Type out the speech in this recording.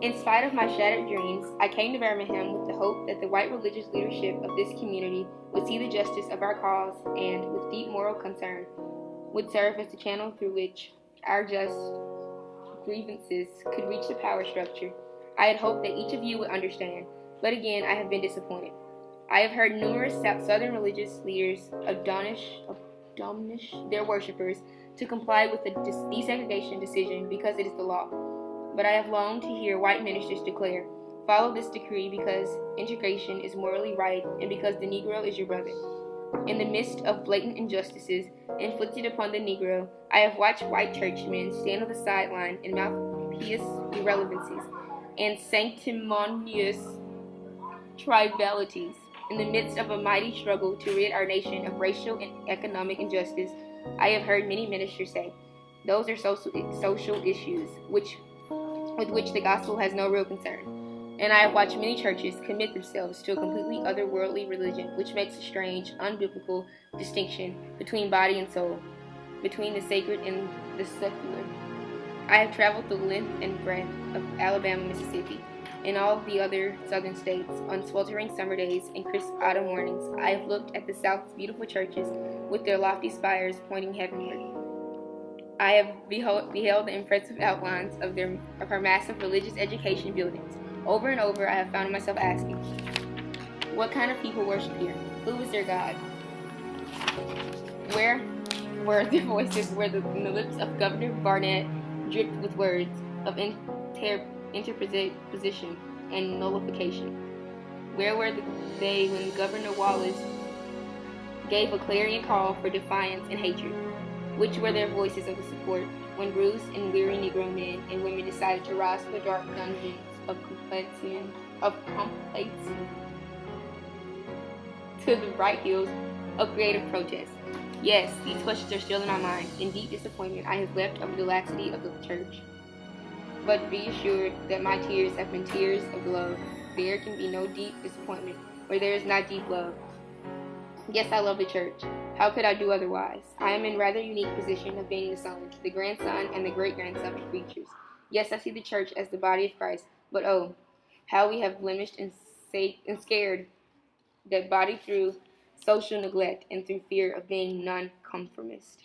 In spite of my shattered dreams, I came to Birmingham with the hope that the white religious leadership of this community would see the justice of our cause and, with deep moral concern, would serve as the channel through which our just grievances could reach the power structure. I had hoped that each of you would understand, but again I have been disappointed. I have heard numerous Southern religious leaders admonish their worshippers to comply with the desegregation decision because it is the law. But I have longed to hear white ministers declare, follow this decree because integration is morally right and because the Negro is your brother. In the midst of blatant injustices inflicted upon the Negro, I have watched white churchmen stand on the sideline and mouth pious irrelevancies and sanctimonious trivialities. In the midst of a mighty struggle to rid our nation of racial and economic injustice, I have heard many ministers say, those are social issues with which the gospel has no real concern. And I have watched many churches commit themselves to a completely otherworldly religion, which makes a strange, unbiblical distinction between body and soul, between the sacred and the secular. I have traveled the length and breadth of Alabama, Mississippi, and all of the other southern states on sweltering summer days and crisp autumn mornings. I have looked at the South's beautiful churches with their lofty spires pointing heavenward. I have beheld the impressive outlines of her massive religious education buildings. Over and over, I have found myself asking, what kind of people worship here? Who is their God? Where were the voices in the lips of Governor Barnett dripped with words of interposition and nullification? Where were they when Governor Wallace gave a clarion call for defiance and hatred? Which were their voices of support when bruised and weary Negro men and women decided to rise from the dark dungeons of complaints to the bright hills of creative protest? Yes, these questions are still in my mind. In deep disappointment, I have wept over the laxity of the church. But be assured that my tears have been tears of love. There can be no deep disappointment where there is not deep love. Yes, I love the church. How could I do otherwise? I am in rather unique position of being the son, the grandson, and the great-grandson of preachers. Yes, I see the church as the body of Christ, but oh, how we have blemished and scared that body through social neglect and through fear of being nonconformist.